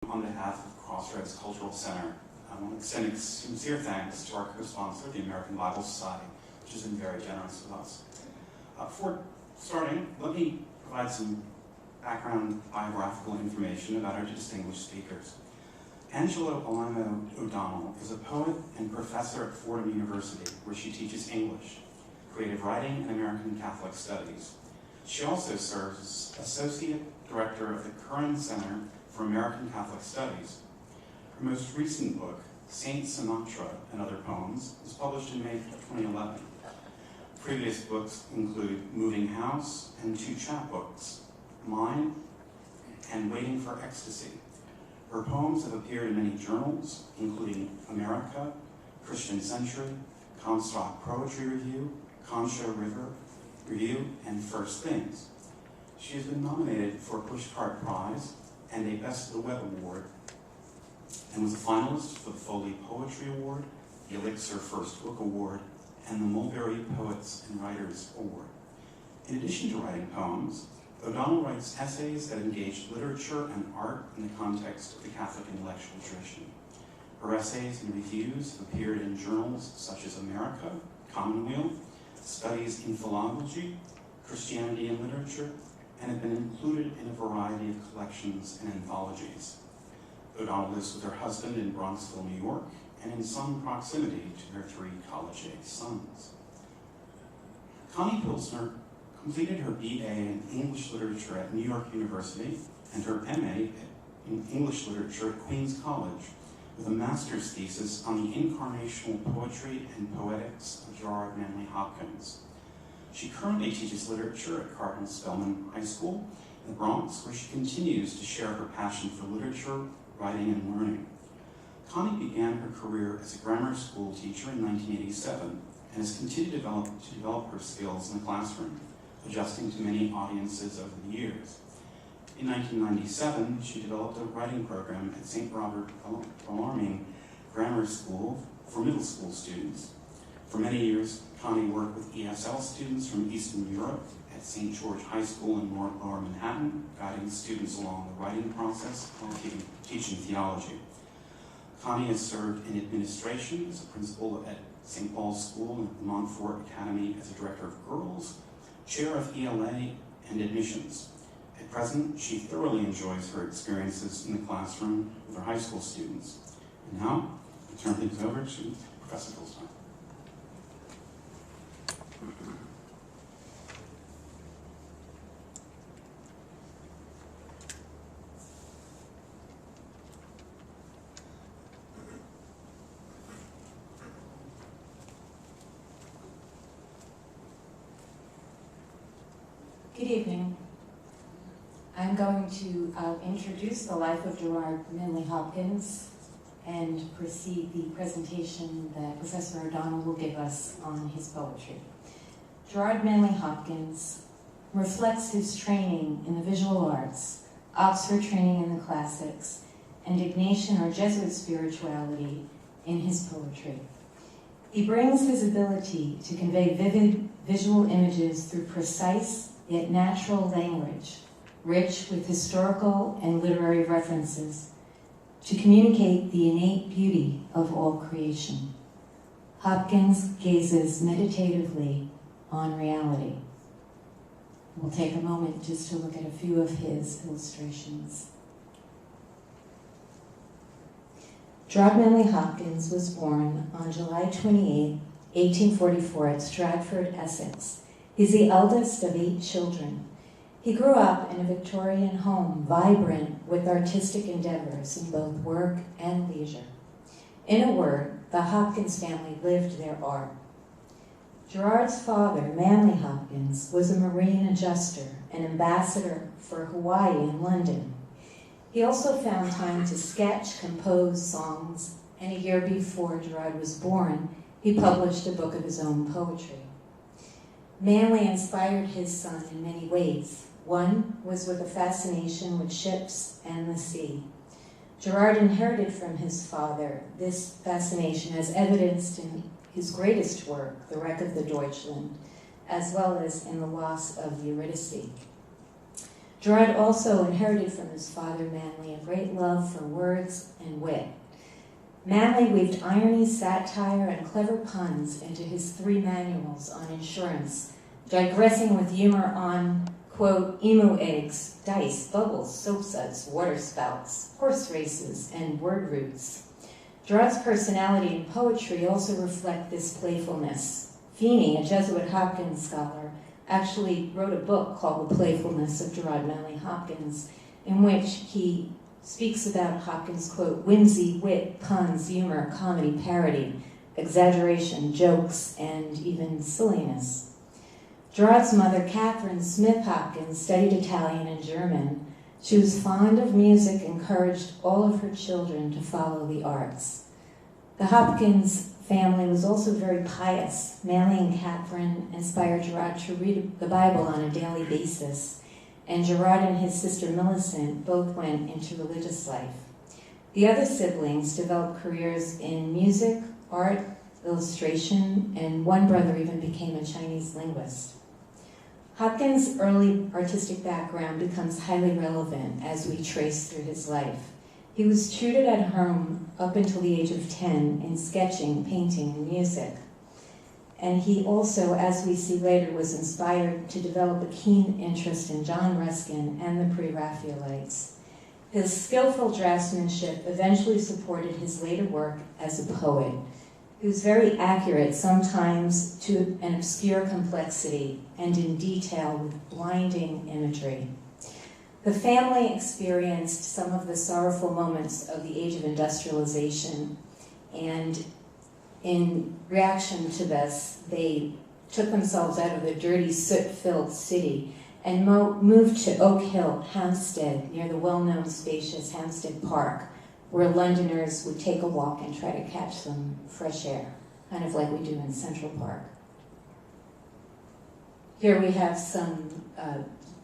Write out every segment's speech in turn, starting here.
On behalf of Crossroads Cultural Center, I want to extend sincere thanks to our co-sponsor, the American Bible Society, which has been very generous with us. Before starting, let me provide some background biographical information about our two distinguished speakers. Angela Alaimo O'Donnell is a poet and professor at Fordham University, where she teaches English, creative writing, and American Catholic Studies. She also serves as Associate Director of the Curran Center for American Catholic Studies. Her most recent book, Saint Sinatra and Other Poems, was published in May of 2011. Previous books include Moving House and two chapbooks, Mine and Waiting for Ecstasy. Her poems have appeared in many journals, including America, Christian Century, Comstock Poetry Review, Concho River Review, and First Things. She has been nominated for a Pushcart Prize and a Best of the Web Award, and was a finalist for the Foley Poetry Award, the Elixir First Book Award, and the Mulberry Poets and Writers Award. In addition to writing poems, O'Donnell writes essays that engage literature and art in the context of the Catholic intellectual tradition. Her essays and reviews have appeared in journals such as America, Commonweal, Studies in Philology, Christianity and Literature, and have been included in a variety of collections and anthologies. O'Donnell lives with her husband in Bronxville, New York, and in some proximity to her three college-age sons. Connie Pilsner completed her BA in English Literature at New York University and her MA in English Literature at Queens College, with a master's thesis on the incarnational poetry and poetics of Gerard Manley Hopkins. She currently teaches literature at Cardinal Spellman High School in the Bronx, where she continues to share her passion for literature, writing, and learning. Connie began her career as a grammar school teacher in 1987 and has continued to develop her skills in the classroom, adjusting to many audiences over the years. In 1997, she developed a writing program at St. Robert Bellarmine Grammar School for middle school students. For many years, Connie worked with ESL students from Eastern Europe at St. George High School in Lower Manhattan, guiding students along the writing process while teaching theology. Connie has served in administration as a principal at St. Paul's School and at the Montfort Academy as a director of girls, chair of ELA, and admissions. At present, she thoroughly enjoys her experiences in the classroom with her high school students. And now, I turn things over to Professor Pilsner. Good evening. I'm going to introduce the life of Gerard Manley Hopkins and precede the presentation that Professor O'Donnell will give us on his poetry. Gerard Manley Hopkins reflects his training in the visual arts, Oxford training in the classics, and Ignatian or Jesuit spirituality in his poetry. He brings his ability to convey vivid visual images through precise yet natural language, rich with historical and literary references, to communicate the innate beauty of all creation. Hopkins gazes meditatively on reality. We'll take a moment just to look at a few of his illustrations. Gerard Manley Hopkins was born on July 28, 1844 at Stratford, Essex. He's the eldest of 8 children. He grew up in a Victorian home, vibrant with artistic endeavors in both work and leisure. In a word, the Hopkins family lived their art. Gerard's father, Manley Hopkins, was a marine adjuster and ambassador for Hawaii in London. He also found time to sketch, compose songs, and a year before Gerard was born, he published a book of his own poetry. Manley inspired his son in many ways. One was with a fascination with ships and the sea. Gerard inherited from his father this fascination as evidenced in his greatest work, The Wreck of the Deutschland, as well as in The Loss of the Eurydice. Gerard also inherited from his father, Manley, a great love for words and wit. Manley weaved irony, satire, and clever puns into his 3 manuals on insurance, digressing with humor on, quote, emu eggs, dice, bubbles, soap suds, water spouts, horse races, and word roots. Gerard's personality and poetry also reflect this playfulness. Feeney, a Jesuit Hopkins scholar, actually wrote a book called The Playfulness of Gerard Manley Hopkins, in which he speaks about Hopkins' quote, whimsy, wit, puns, humor, comedy, parody, exaggeration, jokes, and even silliness. Gerard's mother, Catherine Smith Hopkins, studied Italian and German. She was fond of music, encouraged all of her children to follow the arts. The Hopkins family was also very pious. Manley and Catherine inspired Gerard to read the Bible on a daily basis, and Gerard and his sister Millicent both went into religious life. The other siblings developed careers in music, art, illustration, and one brother even became a Chinese linguist. Hopkins' early artistic background becomes highly relevant as we trace through his life. He was tutored at home up until the age of 10 in sketching, painting, and music. And he also, as we see later, was inspired to develop a keen interest in John Ruskin and the Pre-Raphaelites. His skillful draftsmanship eventually supported his later work as a poet. He was very accurate, sometimes to an obscure complexity, and in detail with blinding imagery. The family experienced some of the sorrowful moments of the age of industrialization, and in reaction to this, they took themselves out of the dirty, soot-filled city and moved to Oak Hill, Hampstead, near the well-known spacious Hampstead Park, where Londoners would take a walk and try to catch some fresh air, kind of like we do in Central Park. Here we have some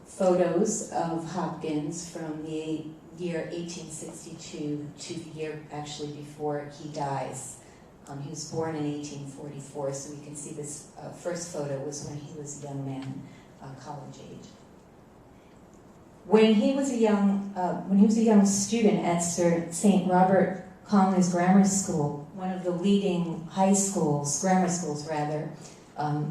photos of Hopkins from the year 1862 to the year actually before he dies. He was born in 1844, so we can see this first photo was when he was a young man, college age. When he was a young student at Sir St. Robert Conley's Grammar School, one of the leading grammar schools rather,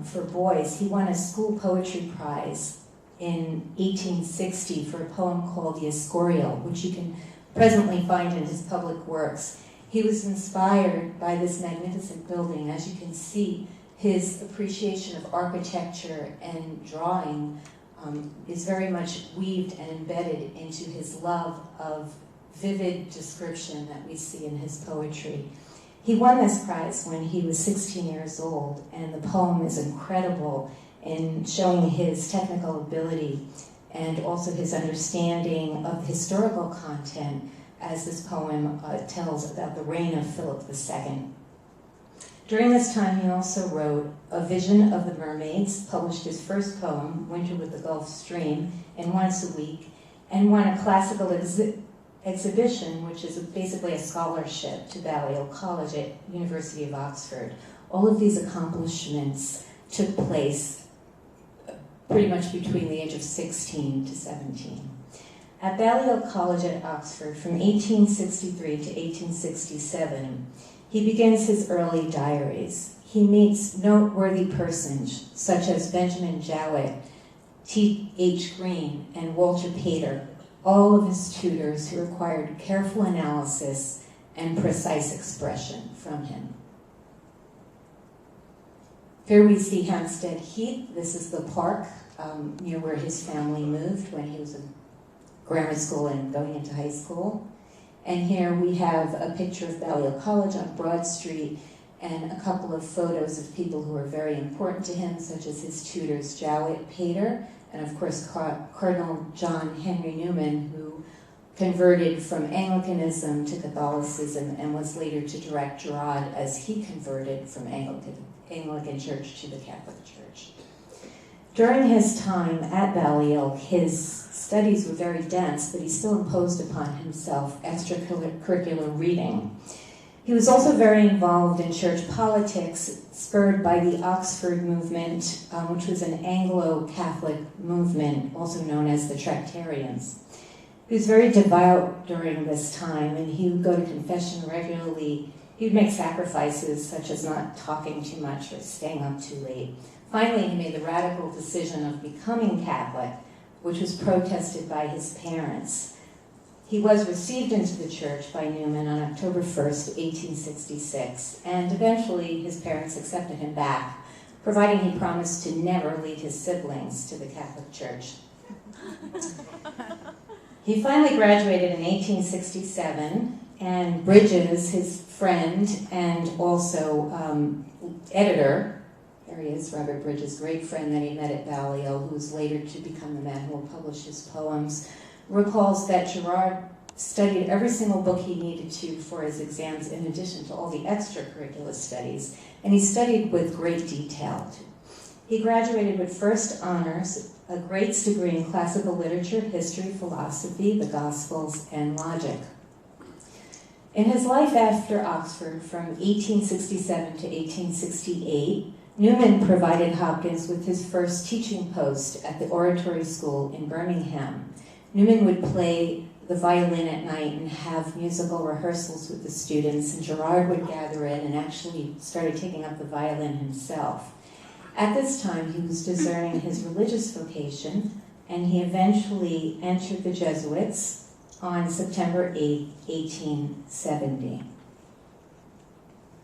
for boys, he won a school poetry prize in 1860 for a poem called The Escorial, which you can presently find in his public works. He was inspired by this magnificent building. As you can see, his appreciation of architecture and drawing is very much weaved and embedded into his love of vivid description that we see in his poetry. He won this prize when he was 16 years old, and the poem is incredible in showing his technical ability and also his understanding of historical content, as this poem tells about the reign of Philip II. During this time, he also wrote A Vision of the Mermaids, published his first poem, Winter with the Gulf Stream, in Once a Week, and won a classical exhibition, which is basically a scholarship to Balliol College at University of Oxford. All of these accomplishments took place pretty much between the age of 16 to 17. At Balliol College at Oxford, from 1863 to 1867, he begins his early diaries. He meets noteworthy persons such as Benjamin Jowett, T.H. Green, and Walter Pater, all of his tutors who required careful analysis and precise expression from him. Here we see Hampstead Heath. This is the park near where his family moved when he was in grammar school and going into high school. And here we have a picture of Balliol College on Broad Street and a couple of photos of people who were very important to him, such as his tutors, Jowett, Pater, and of course Cardinal John Henry Newman, who converted from Anglicanism to Catholicism and was later to direct Gerard as he converted from Anglican Church to the Catholic Church. During his time at Balliol, his studies were very dense, but he still imposed upon himself extracurricular reading. He was also very involved in church politics, spurred by the Oxford movement, which was an Anglo-Catholic movement, also known as the Tractarians. He was very devout during this time, and he would go to confession regularly. He would make sacrifices, such as not talking too much or staying up too late. Finally, he made the radical decision of becoming Catholic, which was protested by his parents. He was received into the church by Newman on October 1st, 1866, and eventually his parents accepted him back, providing he promised to never lead his siblings to the Catholic Church. He finally graduated in 1867, and Bridges, his friend and also editor, there he is, Robert Bridges, great friend that he met at Balliol, who was later to become the man who will publish his poems, recalls that Gerard studied every single book he needed to for his exams in addition to all the extracurricular studies, and he studied with great detail. He graduated with first honors, a greats degree in classical literature, history, philosophy, the Gospels, and logic. In his life after Oxford, from 1867 to 1868, Newman provided Hopkins with his first teaching post at the Oratory School in Birmingham. Newman would play the violin at night and have musical rehearsals with the students, and Gerard would gather in and actually started taking up the violin himself. At this time, he was discerning his religious vocation, and he eventually entered the Jesuits on September 8, 1870.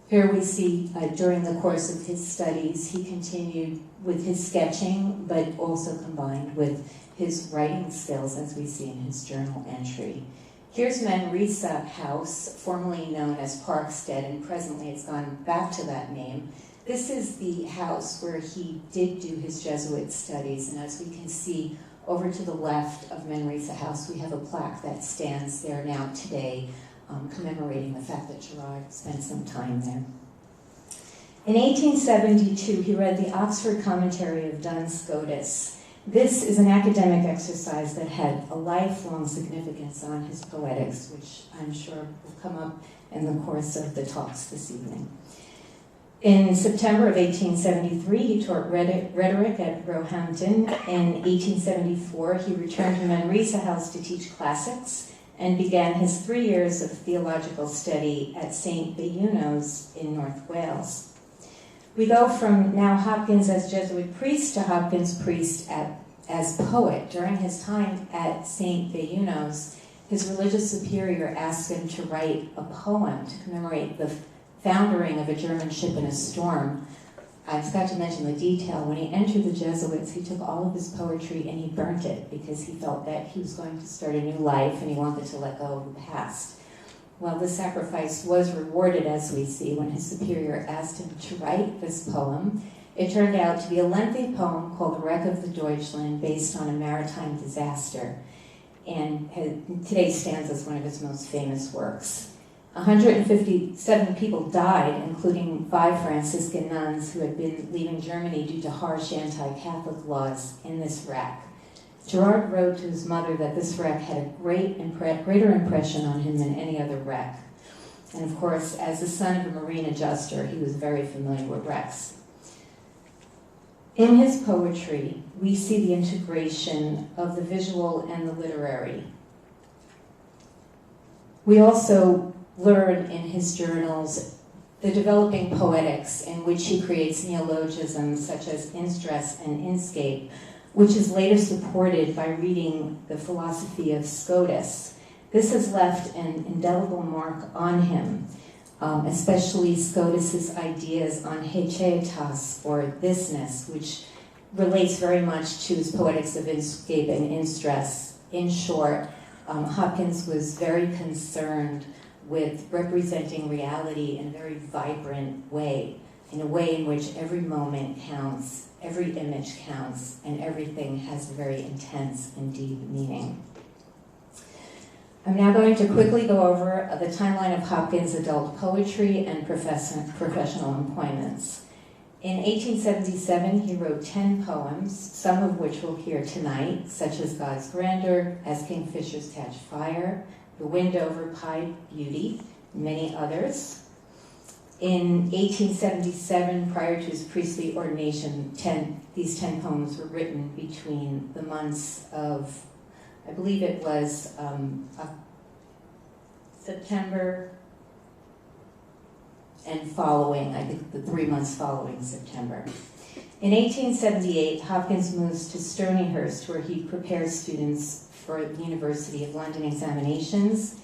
Here we see, during the course of his studies, he continued with his sketching, but also combined with his writing skills, as we see in his journal entry. Here's Manresa House, formerly known as Parkstead, and presently it's gone back to that name. This is the house where he did do his Jesuit studies, and as we can see over to the left of Manresa House, we have a plaque that stands there now today, commemorating the fact that Gerard spent some time there. In 1872, he read the Oxford Commentary of Duns Scotus. This is an academic exercise that had a lifelong significance on his poetics, which I'm sure will come up in the course of the talks this evening. In September of 1873, he taught rhetoric at Roehampton. In 1874, he returned to Manresa House to teach classics and began his 3 years of theological study at St. Beunos in North Wales. We go from now Hopkins as Jesuit priest to Hopkins priest as poet. During his time at St. Beunos, his religious superior asked him to write a poem to commemorate the foundering of a German ship in a storm. I forgot to mention the detail. When he entered the Jesuits, he took all of his poetry and he burnt it because he felt that he was going to start a new life and he wanted to let go of the past. Well, this sacrifice was rewarded, as we see, when his superior asked him to write this poem. It turned out to be a lengthy poem called The Wreck of the Deutschland, based on a maritime disaster, and today stands as one of his most famous works. 157 people died, including 5 Franciscan nuns who had been leaving Germany due to harsh anti-Catholic laws in this wreck. Gerard wrote to his mother that this wreck had a greater impression on him than any other wreck. And of course, as the son of a marine adjuster, he was very familiar with wrecks. In his poetry, we see the integration of the visual and the literary. We also learn in his journals the developing poetics in which he creates neologisms such as instress and inscape, which is later supported by reading the philosophy of Scotus. This has left an indelible mark on him, especially Scotus's ideas on hechetas, or thisness, which relates very much to his poetics of inscape and instress. In short, Hopkins was very concerned with representing reality in a very vibrant way, in a way in which every moment counts, every image counts, and everything has a very intense and deep meaning. I'm now going to quickly go over the timeline of Hopkins' adult poetry and professional employments. In 1877, he wrote 10 poems, some of which we'll hear tonight, such as God's Grandeur, As Kingfishers Catch Fire, The Wind Over Pied Beauty, and many others. In 1877, prior to his priestly ordination, these 10 poems were written between the months of, I believe it was September and following, I think the 3 months following September. In 1878, Hopkins moves to Stonyhurst, where he prepares students for the University of London examinations.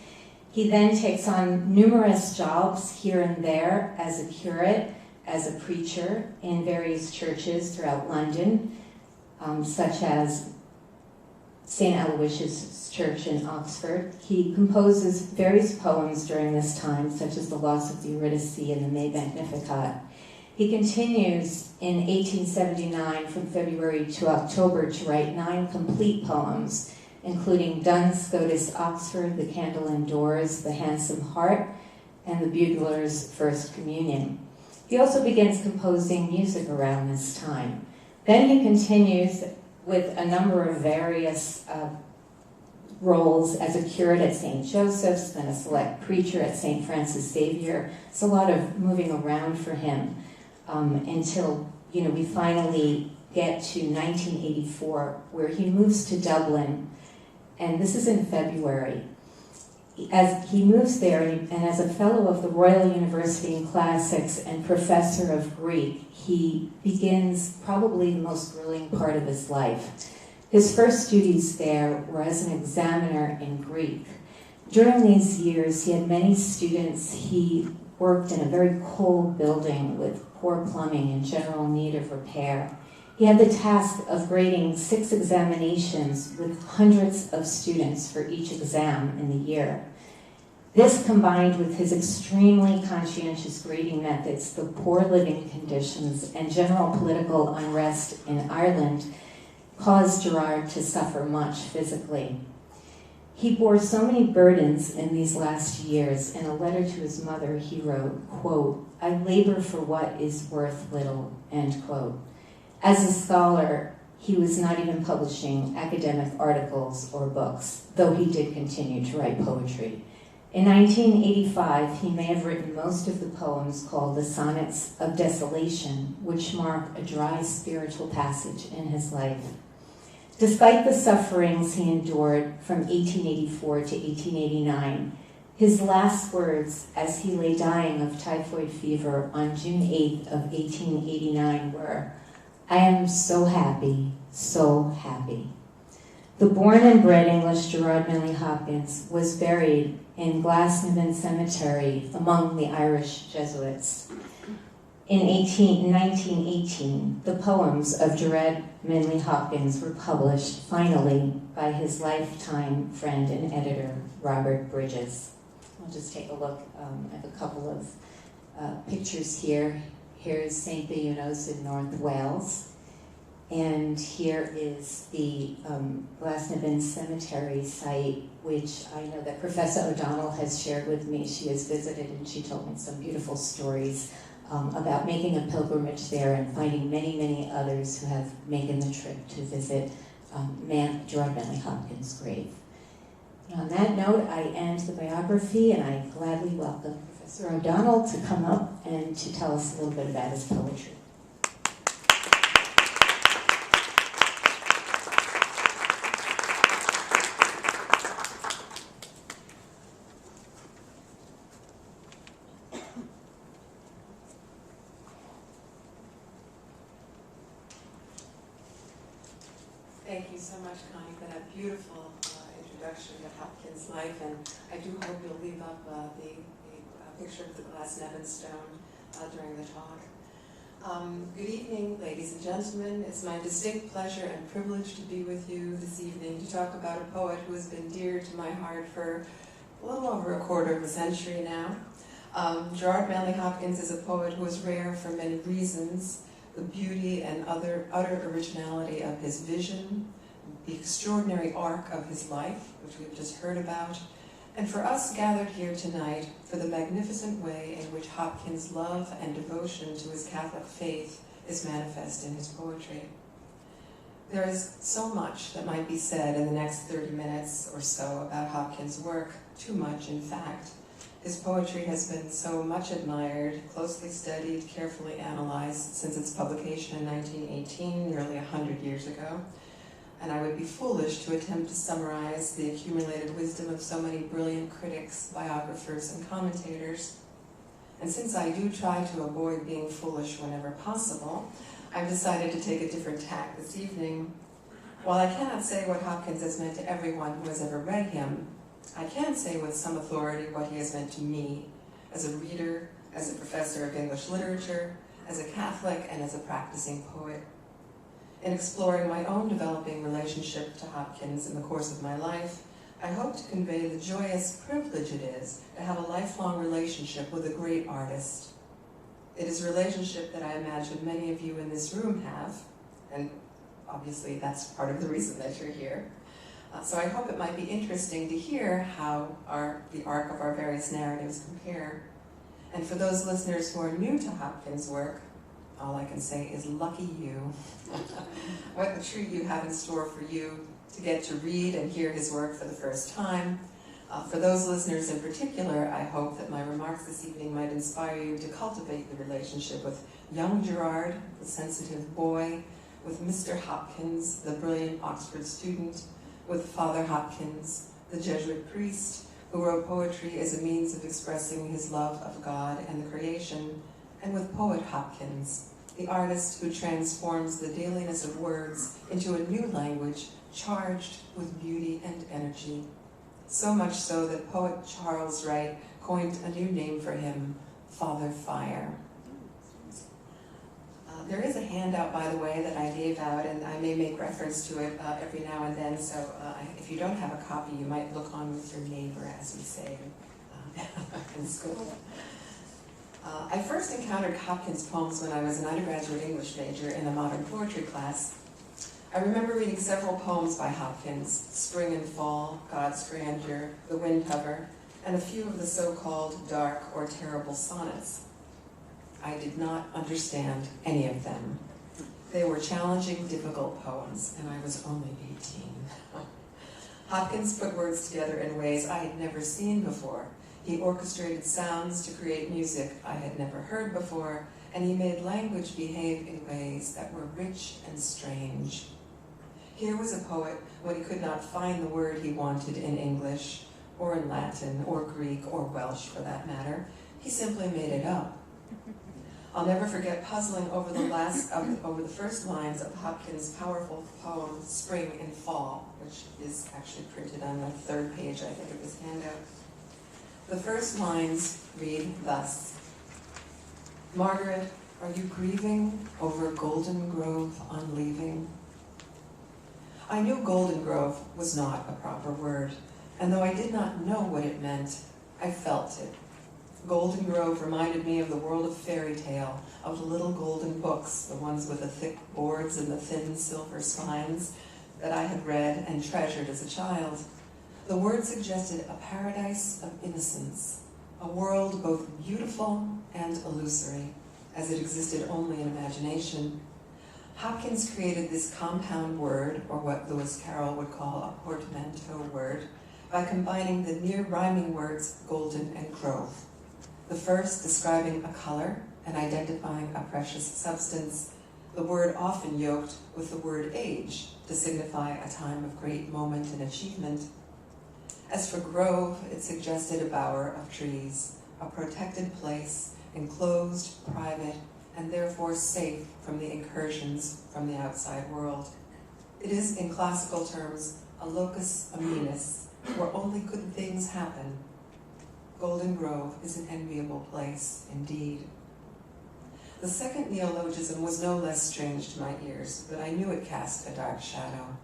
He then takes on numerous jobs here and there as a curate, as a preacher in various churches throughout London, such as St. Aloysius' Church in Oxford. He composes various poems during this time, such as The Loss of the Eurydice and the Me Magnificat. He continues in 1879 from February to October to write 9 complete poems, including Duns Scotus Oxford, The Candle Indoors, The Handsome Heart, and The Bugler's First Communion. He also begins composing music around this time. Then he continues with a number of various roles as a curate at St. Joseph's, then a select preacher at St. Francis Xavier. It's a lot of moving around for him until we finally get to 1984, where he moves to Dublin, and this is in February. As he moves there, and as a fellow of the Royal University in Classics and professor of Greek, he begins probably the most thrilling part of his life. His first duties there were as an examiner in Greek. During these years, he had many students. He worked in a very cold building with poor plumbing and general need of repair. He had the task of grading 6 examinations with hundreds of students for each exam in the year. This, combined with his extremely conscientious grading methods, the poor living conditions, and general political unrest in Ireland, caused Gerard to suffer much physically. He bore so many burdens in these last years. In a letter to his mother, he wrote, quote, "I labor for what is worth little," end quote. As a scholar, he was not even publishing academic articles or books, though he did continue to write poetry. In 1985, he may have written most of the poems called the Sonnets of Desolation, which mark a dry spiritual passage in his life. Despite the sufferings he endured from 1884 to 1889, his last words as he lay dying of typhoid fever on June 8th of 1889 were, "I am so happy, so happy." The born and bred English Gerard Manley Hopkins was buried in Glasnevin Cemetery among the Irish Jesuits. In 1918, the poems of Gerard Manley Hopkins were published finally by his lifetime friend and editor, Robert Bridges. I'll just take a look. I have a couple of pictures here. Here's St. Beunos in North Wales. And here is the Glasnevin Cemetery site, which I know that Professor O'Donnell has shared with me. She has visited and she told me some beautiful stories about making a pilgrimage there and finding many, many others who have made the trip to visit Gerard Manley Hopkins' grave. And on that note, I end the biography, and I gladly welcome Professor O'Donnell to come up and to tell us a little bit about his poetry. Thank you so much, Connie, for that beautiful introduction to Hopkins' life, and I do hope you'll leave up the picture of the Glasnevin stone during the talk. Good evening, ladies and gentlemen. It's my distinct pleasure and privilege to be with you this evening to talk about a poet who has been dear to my heart for a little over a quarter of a century now. Gerard Manley Hopkins is a poet who is rare for many reasons: the beauty and utter originality of his vision, the extraordinary arc of his life, which we've just heard about, and for us gathered here tonight for the magnificent way in which Hopkins' love and devotion to his Catholic faith is manifest in his poetry. There is so much that might be said in the next 30 minutes or so about Hopkins' work, too much in fact. His poetry has been so much admired, closely studied, carefully analyzed since its publication in 1918, nearly 100 years ago. And I would be foolish to attempt to summarize the accumulated wisdom of so many brilliant critics, biographers, and commentators. And since I do try to avoid being foolish whenever possible, I've decided to take a different tack this evening. While I cannot say what Hopkins has meant to everyone who has ever read him, I can say with some authority what he has meant to me, as a reader, as a professor of English literature, as a Catholic, and as a practicing poet. In exploring my own developing relationship to Hopkins in the course of my life, I hope to convey the joyous privilege it is to have a lifelong relationship with a great artist. It is a relationship that I imagine many of you in this room have, and obviously that's part of the reason that you're here. So I hope it might be interesting to hear how the arc of our various narratives compare. And for those listeners who are new to Hopkins' work, all I can say is lucky you. What a treat you have in store for you to get to read and hear his work for the first time. For those listeners in particular, I hope that my remarks this evening might inspire you to cultivate the relationship with young Gerard, the sensitive boy, with Mr. Hopkins, the brilliant Oxford student, with Father Hopkins, the Jesuit priest, who wrote poetry as a means of expressing his love of God and the creation, and with Poet Hopkins, the artist who transforms the dailiness of words into a new language charged with beauty and energy. So much so that poet Charles Wright coined a new name for him, Father Fire. There is a handout, by the way, that I gave out, and I may make reference to it every now and then, so if you don't have a copy, you might look on with your neighbor, as we say in school. I first encountered Hopkins' poems when I was an undergraduate English major in a modern poetry class. I remember reading several poems by Hopkins, Spring and Fall, God's Grandeur, The Windhover, and a few of the so-called dark or terrible sonnets. I did not understand any of them. They were challenging, difficult poems, and I was only 18. Hopkins put words together in ways I had never seen before. He orchestrated sounds to create music I had never heard before, and he made language behave in ways that were rich and strange. Here was a poet when he could not find the word he wanted in English, or in Latin, or Greek, or Welsh for that matter. He simply made it up. I'll never forget puzzling over the first lines of Hopkins' powerful poem, Spring and Fall, which is actually printed on the third page, I think, of his handout. The first lines read thus: Margaret, are you grieving over Golden Grove on leaving? I knew Golden Grove was not a proper word, and though I did not know what it meant, I felt it. Golden Grove reminded me of the world of fairy tale, of the little golden books, the ones with the thick boards and the thin silver spines, that I had read and treasured as a child. The word suggested a paradise of innocence, a world both beautiful and illusory, as it existed only in imagination. Hopkins created this compound word, or what Lewis Carroll would call a portmanteau word, by combining the near-rhyming words golden and grove. The first describing a color and identifying a precious substance, the word often yoked with the word age to signify a time of great moment and achievement. As for grove, it suggested a bower of trees, a protected place, enclosed, private, and therefore safe from the incursions from the outside world. It is, in classical terms, a locus amenus, where only good things happen. Golden Grove is an enviable place, indeed. The second neologism was no less strange to my ears, but I knew it cast a dark shadow.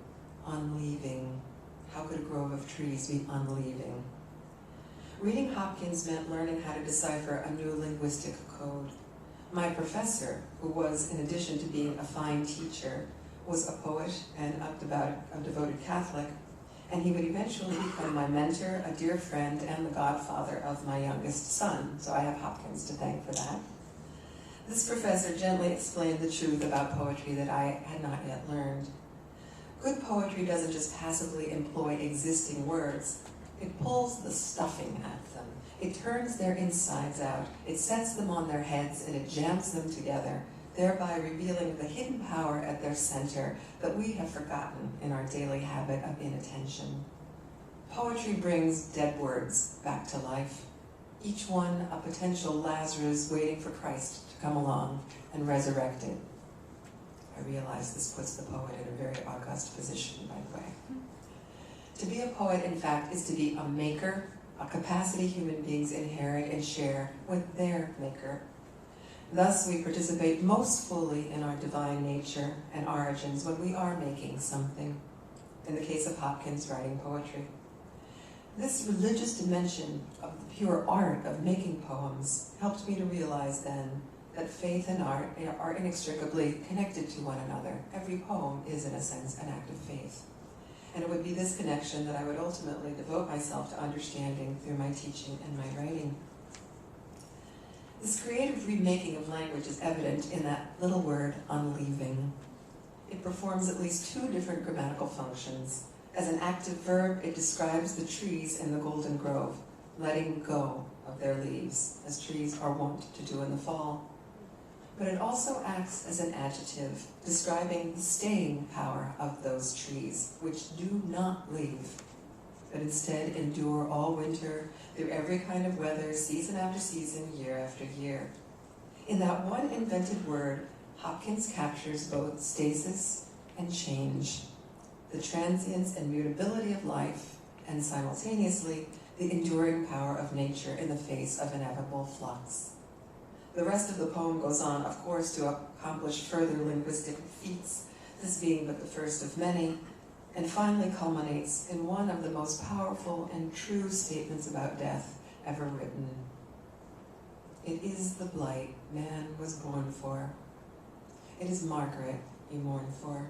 Unleaving. How could a grove of trees be unleaving? Reading Hopkins meant learning how to decipher a new linguistic code. My professor, who was, in addition to being a fine teacher, was a poet and a devoted Catholic, and he would eventually become my mentor, a dear friend, and the godfather of my youngest son, so I have Hopkins to thank for that. This professor gently explained the truth about poetry that I had not yet learned. Good poetry doesn't just passively employ existing words, it pulls the stuffing at them. It turns their insides out, it sets them on their heads, and it jams them together, thereby revealing the hidden power at their center that we have forgotten in our daily habit of inattention. Poetry brings dead words back to life, each one a potential Lazarus waiting for Christ to come along and resurrect it. I realize this puts the poet in a very august position, by the way. To be a poet, in fact, is to be a maker, a capacity human beings inherit and share with their maker. Thus, we participate most fully in our divine nature and origins when we are making something. In the case of Hopkins, writing poetry. This religious dimension of the pure art of making poems helped me to realize then that faith and art are inextricably connected to one another. Every poem is, in a sense, an act of faith. And it would be this connection that I would ultimately devote myself to understanding through my teaching and my writing. This creative remaking of language is evident in that little word, unleaving. It performs at least two different grammatical functions. As an active verb, it describes the trees in the Golden Grove, letting go of their leaves, as trees are wont to do in the fall. But it also acts as an adjective, describing the staying power of those trees, which do not leave, but instead endure all winter, through every kind of weather, season after season, year after year. In that one invented word, Hopkins captures both stasis and change, the transience and mutability of life, and simultaneously, the enduring power of nature in the face of inevitable flux. The rest of the poem goes on, of course, to accomplish further linguistic feats, this being but the first of many, and finally culminates in one of the most powerful and true statements about death ever written. It is the blight man was born for. It is Margaret you mourn for.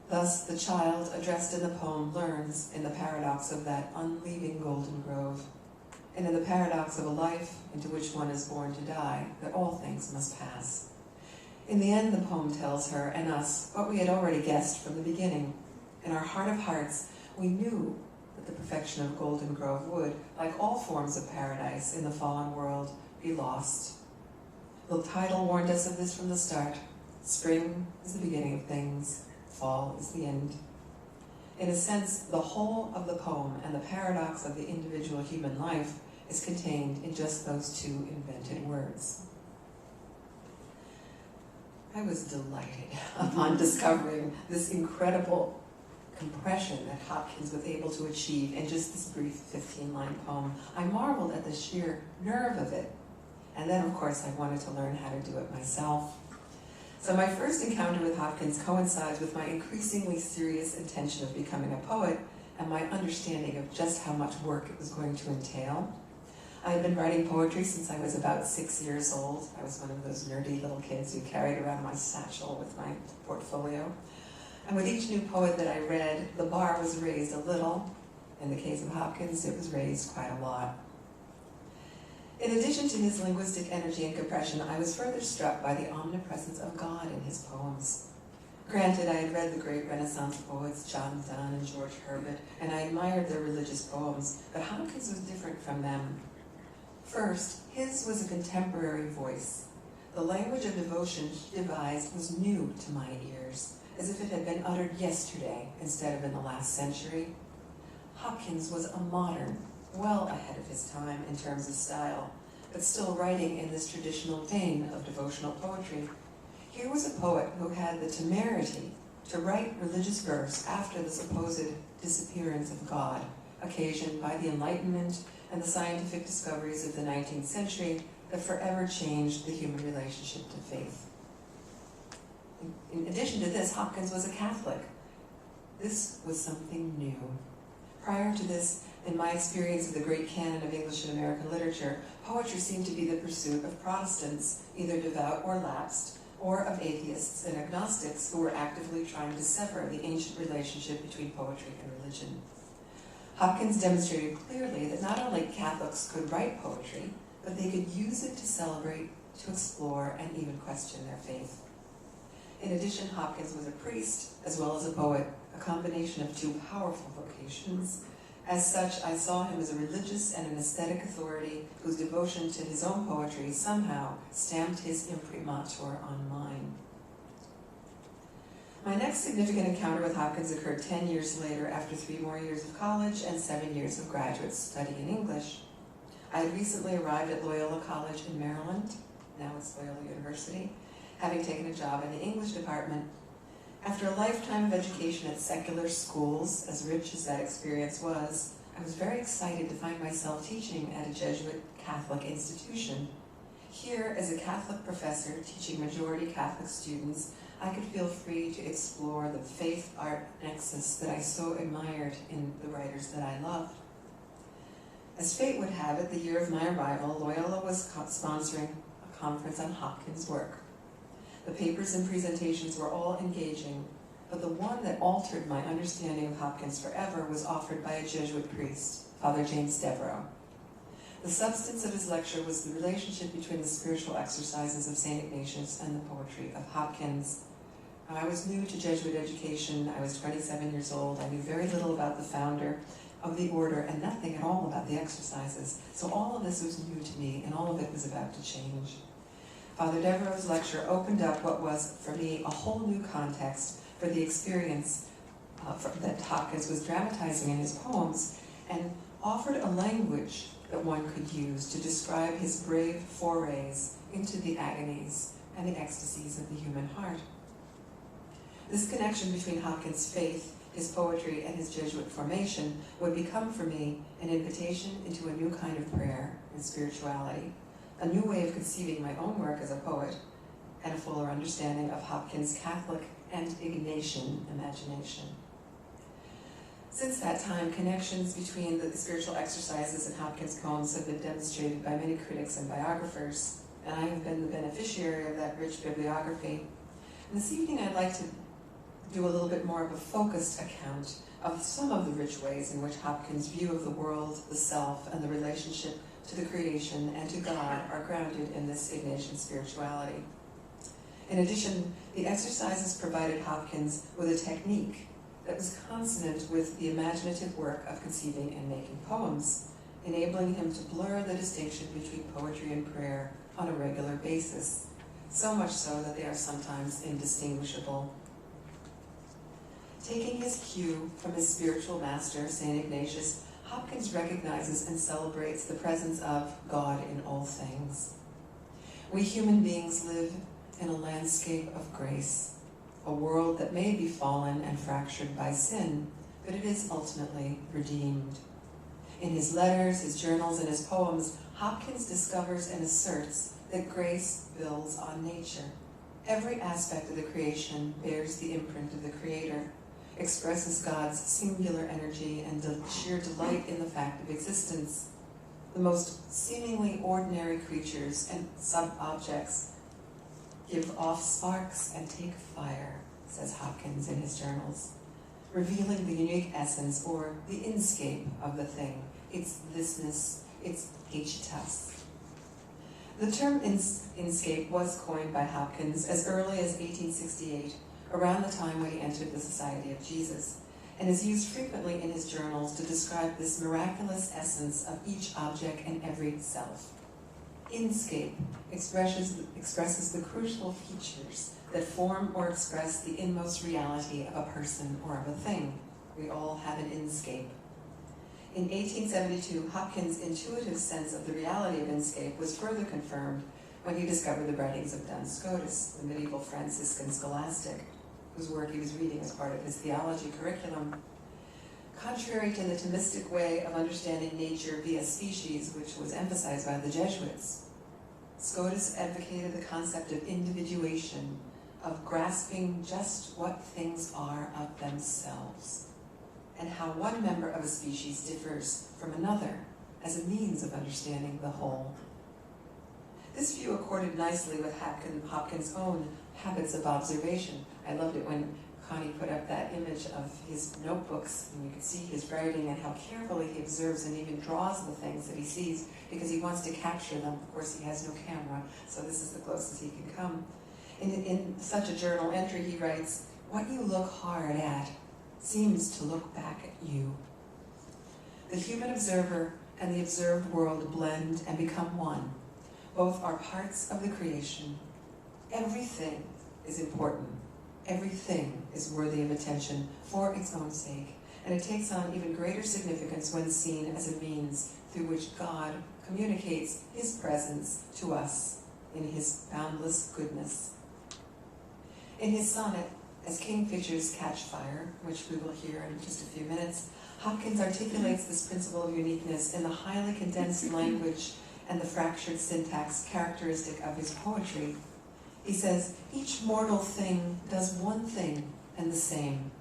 Thus, the child addressed in the poem learns in the paradox of that unleaving Golden Grove, and in the paradox of a life into which one is born to die, that all things must pass. In the end, the poem tells her and us what we had already guessed from the beginning. In our heart of hearts, we knew that the perfection of Golden Grove would, like all forms of paradise in the fallen world, be lost. The title warned us of this from the start. Spring is the beginning of things. Fall is the end. In a sense, the whole of the poem and the paradox of the individual human life is contained in just those two invented words. I was delighted upon discovering this incredible compression that Hopkins was able to achieve in just this brief 15-line poem. I marveled at the sheer nerve of it. And then, of course, I wanted to learn how to do it myself. So my first encounter with Hopkins coincides with my increasingly serious intention of becoming a poet and my understanding of just how much work it was going to entail. I had been writing poetry since I was about 6 years old. I was one of those nerdy little kids who carried around my satchel with my portfolio. And with each new poet that I read, the bar was raised a little. In the case of Hopkins, it was raised quite a lot. In addition to his linguistic energy and compression, I was further struck by the omnipresence of God in his poems. Granted, I had read the great Renaissance poets, John Donne and George Herbert, and I admired their religious poems, but Hopkins was different from them. First, his was a contemporary voice. The language of devotion he devised was new to my ears, as if it had been uttered yesterday instead of in the last century. Hopkins was a modern, well ahead of his time in terms of style, but still writing in this traditional vein of devotional poetry. Here was a poet who had the temerity to write religious verse after the supposed disappearance of God, occasioned by the Enlightenment and the scientific discoveries of the 19th century that forever changed the human relationship to faith. In addition to this, Hopkins was a Catholic. This was something new. Prior to this, in my experience of the great canon of English and American literature, poetry seemed to be the pursuit of Protestants, either devout or lapsed, or of atheists and agnostics who were actively trying to sever the ancient relationship between poetry and religion. Hopkins demonstrated clearly that not only Catholics could write poetry, but they could use it to celebrate, to explore, and even question their faith. In addition, Hopkins was a priest as well as a poet, a combination of two powerful vocations, As such, I saw him as a religious and an aesthetic authority whose devotion to his own poetry somehow stamped his imprimatur on mine. My next significant encounter with Hopkins occurred 10 years later after 3 more years of college and 7 years of graduate study in English. I had recently arrived at Loyola College in Maryland, now it's Loyola University, having taken a job in the English department. After a lifetime of education at secular schools, as rich as that experience was, I was very excited to find myself teaching at a Jesuit Catholic institution. Here, as a Catholic professor teaching majority Catholic students, I could feel free to explore the faith-art nexus that I so admired in the writers that I loved. As fate would have it, the year of my arrival, Loyola was sponsoring a conference on Hopkins' work. The papers and presentations were all engaging, but the one that altered my understanding of Hopkins forever was offered by a Jesuit priest, Father James Devereux. The substance of his lecture was the relationship between the spiritual exercises of St. Ignatius and the poetry of Hopkins. Now, I was new to Jesuit education. I was 27 years old. I knew very little about the founder of the order and nothing at all about the exercises. So all of this was new to me, and all of it was about to change. Father Devereux's lecture opened up what was, for me, a whole new context for the experience that Hopkins was dramatizing in his poems, and offered a language that one could use to describe his brave forays into the agonies and the ecstasies of the human heart. This connection between Hopkins' faith, his poetry, and his Jesuit formation would become for me an invitation into a new kind of prayer and spirituality, a new way of conceiving my own work as a poet, and a fuller understanding of Hopkins' Catholic and Ignatian imagination. Since that time, connections between the spiritual exercises and Hopkins' poems have been demonstrated by many critics and biographers, and I have been the beneficiary of that rich bibliography. And this evening I'd like to do a little bit more of a focused account of some of the rich ways in which Hopkins' view of the world, the self, and the relationship to the creation and to God are grounded in this Ignatian spirituality. In addition, the exercises provided Hopkins with a technique that was consonant with the imaginative work of conceiving and making poems, enabling him to blur the distinction between poetry and prayer on a regular basis, so much so that they are sometimes indistinguishable. Taking his cue from his spiritual master, St. Ignatius, Hopkins recognizes and celebrates the presence of God in all things. We human beings live in a landscape of grace, a world that may be fallen and fractured by sin, but it is ultimately redeemed. In his letters, his journals, and his poems, Hopkins discovers and asserts that grace builds on nature. Every aspect of the creation bears the imprint of the Creator, expresses God's singular energy and sheer delight in the fact of existence. The most seemingly ordinary creatures and sub-objects give off sparks and take fire, says Hopkins in his journals, revealing the unique essence or the inscape of the thing, its thisness, its aegitas. The term inscape was coined by Hopkins as early as 1868, around the time when he entered the Society of Jesus, and is used frequently in his journals to describe this miraculous essence of each object and every self. Inscape expresses the crucial features that form or express the inmost reality of a person or of a thing. We all have an inscape. In 1872, Hopkins' intuitive sense of the reality of inscape was further confirmed when he discovered the writings of Duns Scotus, the medieval Franciscan scholastic, whose work he was reading as part of his theology curriculum. Contrary to the Thomistic way of understanding nature via species, which was emphasized by the Jesuits, Scotus advocated the concept of individuation, of grasping just what things are of themselves, and how one member of a species differs from another as a means of understanding the whole. This view accorded nicely with Hopkins' own habits of observation. I loved it when Connie put up that image of his notebooks, and you could see his writing and how carefully he observes and even draws the things that he sees because he wants to capture them. Of course, he has no camera, so this is the closest he can come. In such a journal entry, he writes, "What you look hard at seems to look back at you." The human observer and the observed world blend and become one. Both are parts of the creation. Everything is important. Everything is worthy of attention for its own sake, and it takes on even greater significance when seen as a means through which God communicates his presence to us in his boundless goodness. In his sonnet, As Kingfishers Catch Fire, which we will hear in just a few minutes, Hopkins articulates this principle of uniqueness in the highly condensed language and the fractured syntax characteristic of his poetry. He says, each mortal thing does one thing and the same,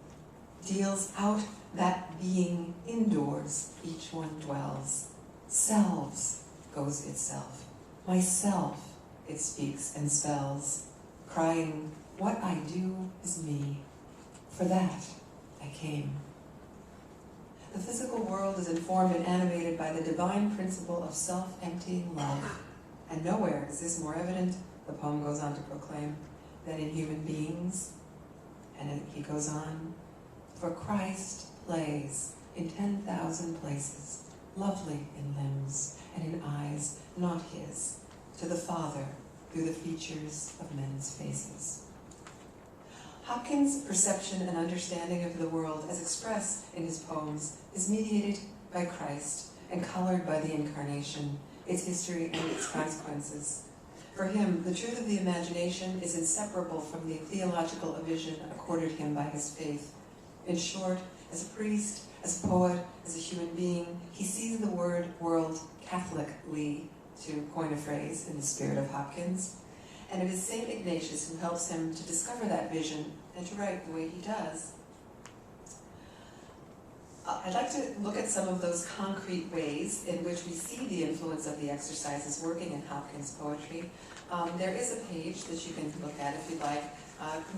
deals out that being indoors each one dwells. Selves goes itself, myself it speaks and spells, crying, what I do is me, for that I came. The physical world is informed and animated by the divine principle of self-emptying love, and nowhere is this more evident, the poem goes on to proclaim, than in human beings. And he goes on, for Christ plays in 10,000 places, lovely in limbs and in eyes not his, to the Father through the features of men's faces. Hopkins' perception and understanding of the world as expressed in his poems is mediated by Christ and colored by the Incarnation, its history and its consequences. For him, the truth of the imagination is inseparable from the theological vision accorded him by his faith. In short, as a priest, as a poet, as a human being, he sees the world Catholically, to coin a phrase in the spirit of Hopkins. And it is St. Ignatius who helps him to discover that vision and to write the way he does. I'd like to look at some of those concrete ways in which we see the influence of the exercises working in Hopkins' poetry. There is a page that you can look at if you'd like,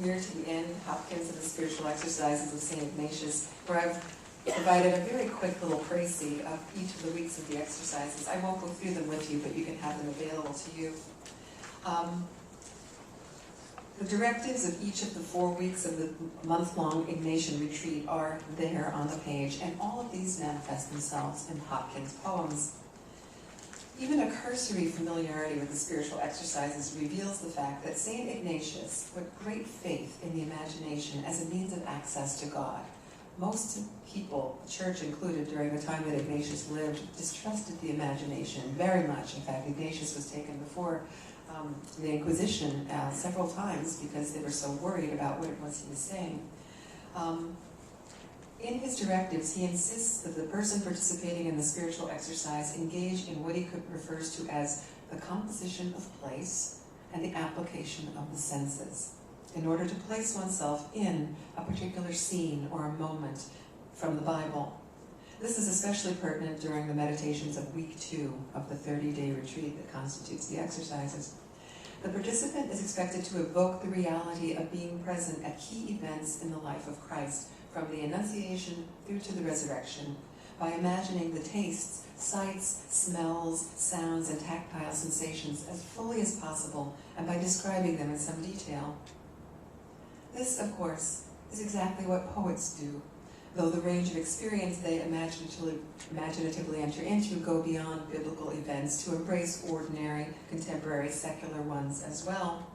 near to the end, Hopkins and the Spiritual Exercises of St. Ignatius, where I've provided a very quick little précis of each of the weeks of the exercises. I won't go through them with you, but you can have them available to you. The directives of each of the 4 weeks of the month-long Ignatian retreat are there on the page, and all of these manifest themselves in Hopkins' poems. Even a cursory familiarity with the spiritual exercises reveals the fact that St. Ignatius put great faith in the imagination as a means of access to God. Most people, the church included, during the time that Ignatius lived, distrusted the imagination very much. In fact, Ignatius was taken before the Inquisition several times because they were so worried about what it was he was saying. In his directives, he insists that the person participating in the spiritual exercise engage in what he refers to as the composition of place and the application of the senses, in order to place oneself in a particular scene or a moment from the Bible. This is especially pertinent during the meditations of week 2 of the 30-day retreat that constitutes the exercises. The participant is expected to evoke the reality of being present at key events in the life of Christ, from the Annunciation through to the resurrection, by imagining the tastes, sights, smells, sounds, and tactile sensations as fully as possible, and by describing them in some detail. This, of course, is exactly what poets do, though the range of experience they imaginatively enter into go beyond biblical events to embrace ordinary, contemporary, secular ones as well.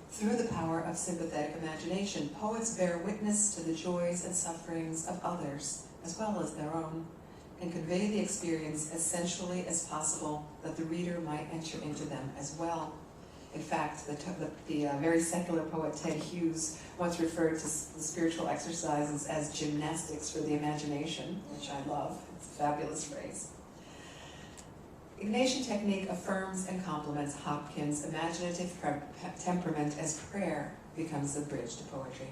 Through the power of sympathetic imagination, poets bear witness to the joys and sufferings of others, as well as their own, and convey the experience as sensually as possible that the reader might enter into them as well. In fact, the very secular poet Ted Hughes once referred to the spiritual exercises as gymnastics for the imagination, which I love. It's a fabulous phrase. Ignatian technique affirms and complements Hopkins' imaginative temperament as prayer becomes the bridge to poetry.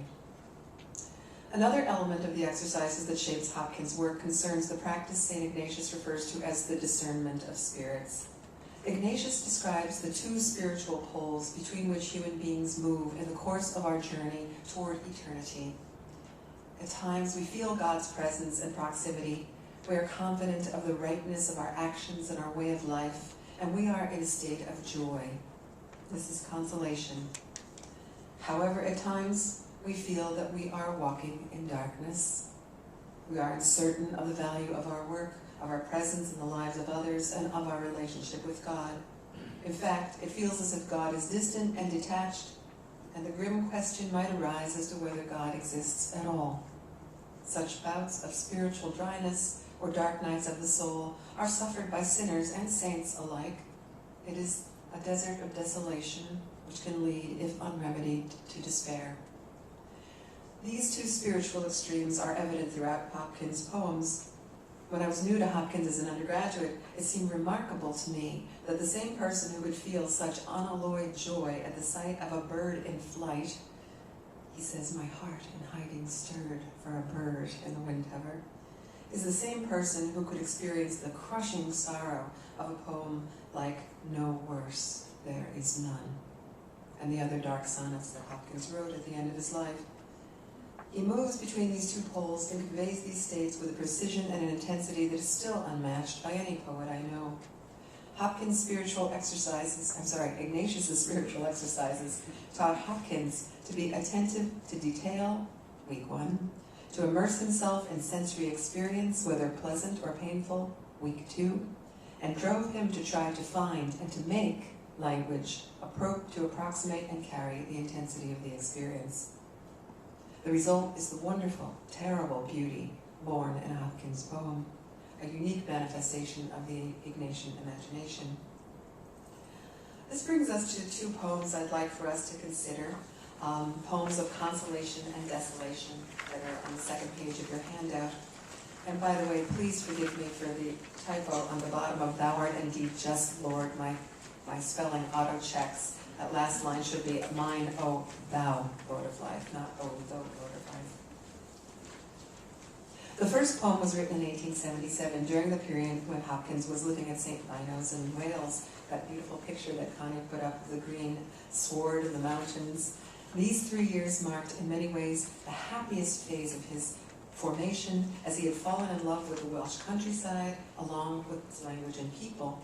Another element of the exercises that shapes Hopkins' work concerns the practice St. Ignatius refers to as the discernment of spirits. Ignatius describes the 2 spiritual poles between which human beings move in the course of our journey toward eternity. At times we feel God's presence and proximity. We are confident of the rightness of our actions and our way of life, and we are in a state of joy. This is consolation. However, at times we feel that we are walking in darkness. We are uncertain of the value of our work, of our presence in the lives of others, and of our relationship with God. In fact, it feels as if God is distant and detached, and the grim question might arise as to whether God exists at all. Such bouts of spiritual dryness or dark nights of the soul are suffered by sinners and saints alike. It is a desert of desolation which can lead, if unremedied, to despair. These two spiritual extremes are evident throughout Hopkins' poems. When I was new to Hopkins as an undergraduate, it seemed remarkable to me that the same person who would feel such unalloyed joy at the sight of a bird in flight, he says, "My heart in hiding stirred for a bird in the windhover," is the same person who could experience the crushing sorrow of a poem like "No Worse, There Is None," and the other dark sonnets that Hopkins wrote at the end of his life. He moves between these two poles and conveys these states with a precision and an intensity that is still unmatched by any poet I know. Ignatius' spiritual exercises taught Hopkins to be attentive to detail, week 1, to immerse himself in sensory experience, whether pleasant or painful, week 2, and drove him to try to find and to make language to approximate and carry the intensity of the experience. The result is the wonderful, terrible beauty born in a Hopkins poem, a unique manifestation of the Ignatian imagination. This brings us to 2 poems I'd like for us to consider, poems of consolation and desolation that are on the second page of your handout. And by the way, please forgive me for the typo on the bottom of "Thou art indeed just, Lord." My spelling auto-checks. That last line should be "Mine, O thou, Lord of life," not "O thou, Lord of life." The first poem was written in 1877, during the period when Hopkins was living at St. Lino's in Wales. That beautiful picture that Connie put up of the green sward and the mountains. These 3 years marked, in many ways, the happiest phase of his formation, as he had fallen in love with the Welsh countryside, along with its language and people.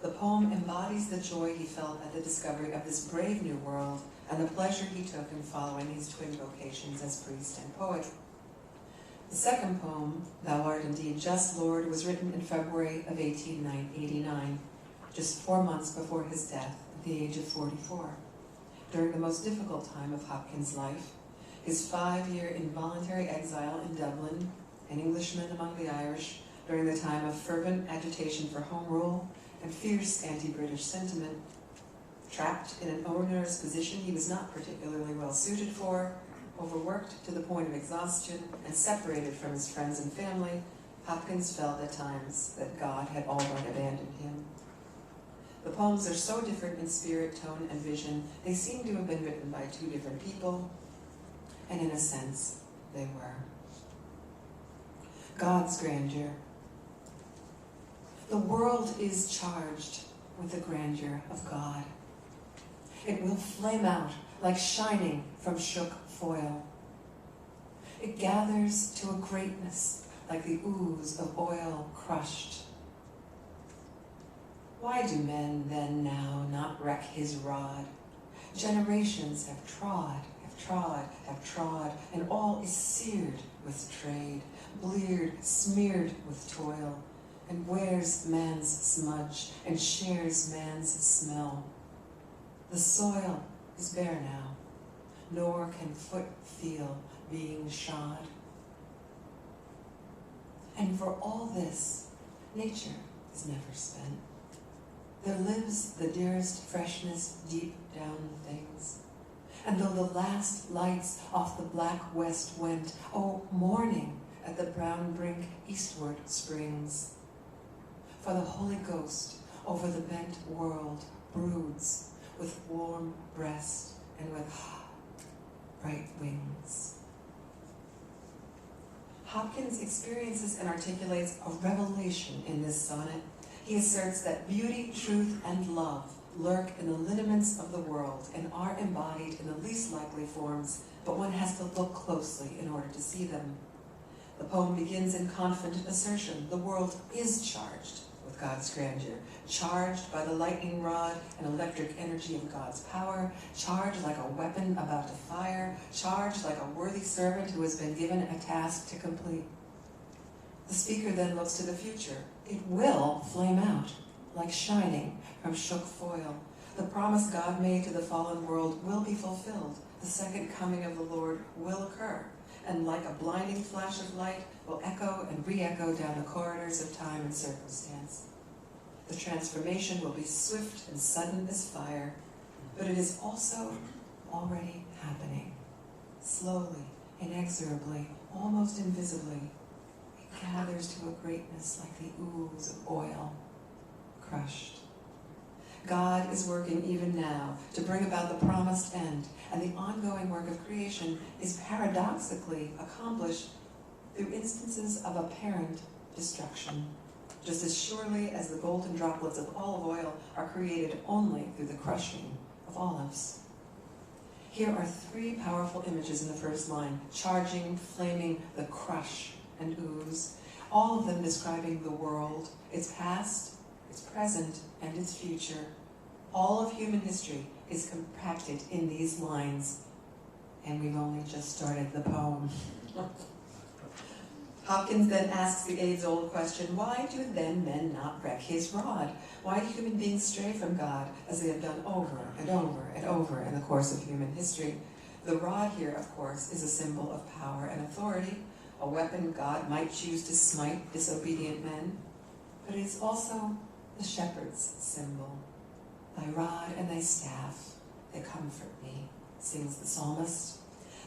The poem embodies the joy he felt at the discovery of this brave new world and the pleasure he took in following his twin vocations as priest and poet. The second poem, "Thou art indeed just, Lord," was written in February of 1889, just 4 months before his death at the age of 44, during the most difficult time of Hopkins' life, his 5-year involuntary exile in Dublin, an Englishman among the Irish, during the time of fervent agitation for home rule and fierce anti-British sentiment, trapped in an onerous position he was not particularly well suited for, overworked to the point of exhaustion, and separated from his friends and family, Hopkins felt at times that God had all but abandoned him. The poems are so different in spirit, tone, and vision, they seem to have been written by 2 different people, and in a sense, they were. God's grandeur. The world is charged with the grandeur of God. It will flame out like shining from shook foil. It gathers to a greatness like the ooze of oil crushed. Why do men then now not wreck his rod? Generations have trod, and all is seared with trade, bleared, smeared with toil, and wears man's smudge and shares man's smell. The soil is bare now, nor can foot feel being shod. And for all this, nature is never spent. There lives the dearest freshness deep down things. And though the last lights off the black west went, oh, morning at the brown brink eastward springs. For the Holy Ghost over the bent world broods with warm breast and with bright wings. Hopkins experiences and articulates a revelation in this sonnet. He asserts that beauty, truth, and love lurk in the lineaments of the world and are embodied in the least likely forms, but one has to look closely in order to see them. The poem begins in confident assertion. The world is charged with God's grandeur, charged by the lightning rod and electric energy of God's power, charged like a weapon about to fire, charged like a worthy servant who has been given a task to complete. The speaker then looks to the future. It will flame out, like shining from shook foil. The promise God made to the fallen world will be fulfilled. The second coming of the Lord will occur, and like a blinding flash of light, will echo and re-echo down the corridors of time and circumstance. The transformation will be swift and sudden as fire, but it is also already happening. Slowly, inexorably, almost invisibly, it gathers to a greatness like the ooze of oil, crushed. God is working even now to bring about the promised end, and the ongoing work of creation is paradoxically accomplished through instances of apparent destruction, just as surely as the golden droplets of olive oil are created only through the crushing of olives. Here are three powerful images in the first line: charging, flaming, the crush, and ooze, all of them describing the world, its past, its present, and its future. All of human history is compacted in these lines, and we've only just started the poem. Hopkins then asks the age-old question, why do then men not wreck his rod? Why do human beings stray from God, as they have done over and over and over in the course of human history? The rod here, of course, is a symbol of power and authority, a weapon God might choose to smite disobedient men, but it is also the shepherd's symbol. Thy rod and thy staff, they comfort me, sings the psalmist,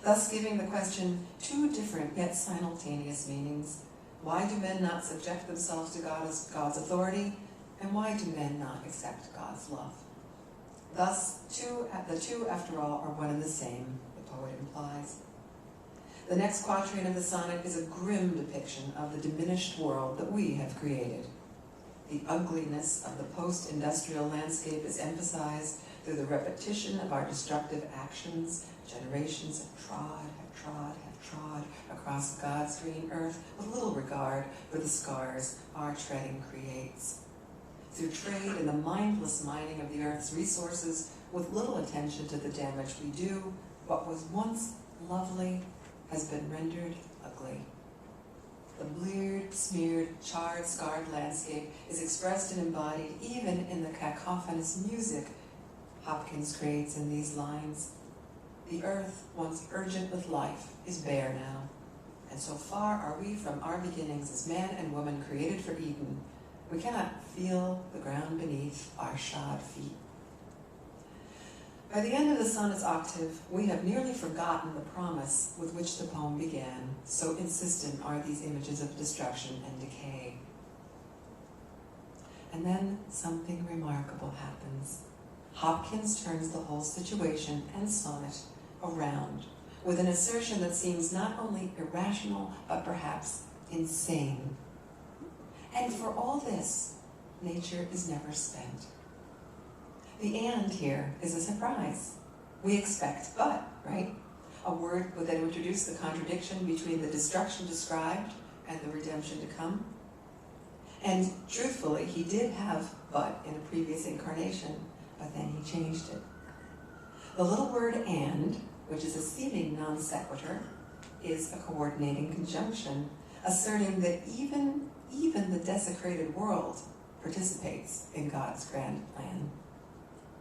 thus giving the question two different yet simultaneous meanings. Why do men not subject themselves to God's authority, and why do men not accept God's love? Thus, the two, after all, are one and the same, the poet implies. The next quatrain of the sonnet is a grim depiction of the diminished world that we have created. The ugliness of the post-industrial landscape is emphasized through the repetition of our destructive actions. Generations have trod across God's green earth with little regard for the scars our treading creates. Through trade and the mindless mining of the earth's resources, with little attention to the damage we do, what was once lovely has been rendered ugly. The bleared, smeared, charred, scarred landscape is expressed and embodied even in the cacophonous music Hopkins creates in these lines. The earth, once urgent with life, is bare now, and so far are we from our beginnings as man and woman created for Eden, we cannot feel the ground beneath our shod feet. By the end of the sonnet's octave, we have nearly forgotten the promise with which the poem began, so insistent are these images of destruction and decay. And then something remarkable happens. Hopkins turns the whole situation and sonnet around with an assertion that seems not only irrational, but perhaps insane. And for all this, nature is never spent. The and here is a surprise. We expect but, right? A word would then introduce the contradiction between the destruction described and the redemption to come. And truthfully, he did have but in a previous incarnation, but then he changed it. The little word and, which is a seeming non sequitur, is a coordinating conjunction, asserting that even the desecrated world participates in God's grand plan.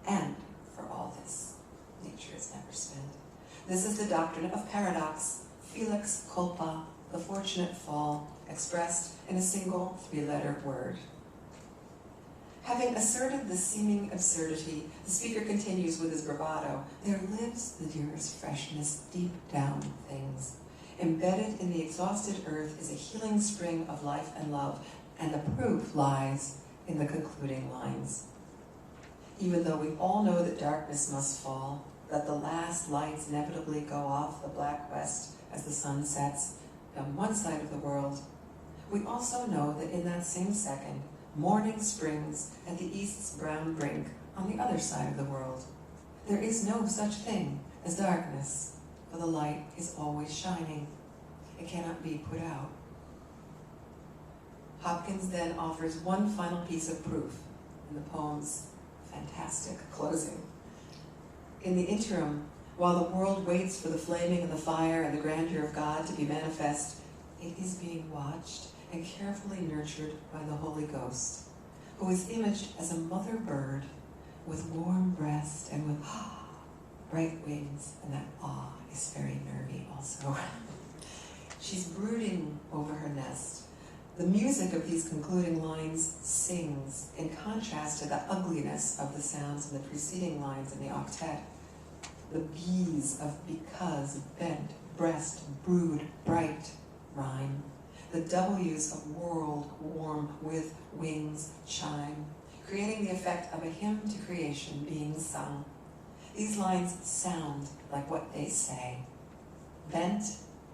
And for all this, nature is never spent. This is the doctrine of paradox, felix culpa, the fortunate fall, expressed in a single three-letter word. Having asserted the seeming absurdity, the speaker continues with his bravado. There lives the dearest freshness deep down things. Embedded in the exhausted earth is a healing spring of life and love, and the proof lies in the concluding lines. Even though we all know that darkness must fall, that the last lights inevitably go off the black west as the sun sets on one side of the world, we also know that in that same second, morning springs at the east's brown brink on the other side of the world. There is no such thing as darkness, for the light is always shining. It cannot be put out. Hopkins then offers one final piece of proof in the poem's fantastic closing. In the interim, while the world waits for the flaming of the fire and the grandeur of God to be manifest, it is being watched and carefully nurtured by the Holy Ghost, who is imaged as a mother bird with warm breast and with bright wings, and that is very nervy also. She's brooding over her nest. The music of these concluding lines sings in contrast to the ugliness of the sounds in the preceding lines in the octet. The B's of because, bent, breast, brood, bright rhyme. The W's of world, warm, with, wings, chime, creating the effect of a hymn to creation being sung. These lines sound like what they say. Bent,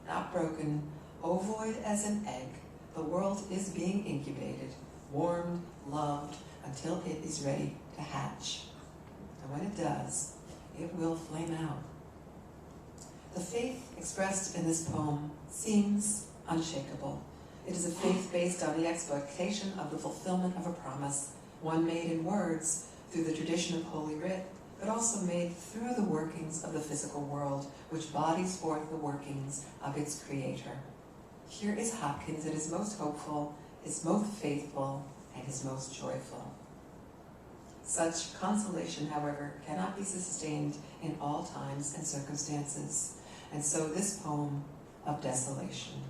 not broken, ovoid as an egg, the world is being incubated, warmed, loved, until it is ready to hatch. And when it does, it will flame out. The faith expressed in this poem seems unshakable. It is a faith based on the expectation of the fulfillment of a promise, one made in words through the tradition of Holy Writ, but also made through the workings of the physical world, which bodies forth the workings of its creator. Here is Hopkins at his most hopeful, his most faithful, and his most joyful. Such consolation, however, cannot be sustained in all times and circumstances, and so this poem of desolation.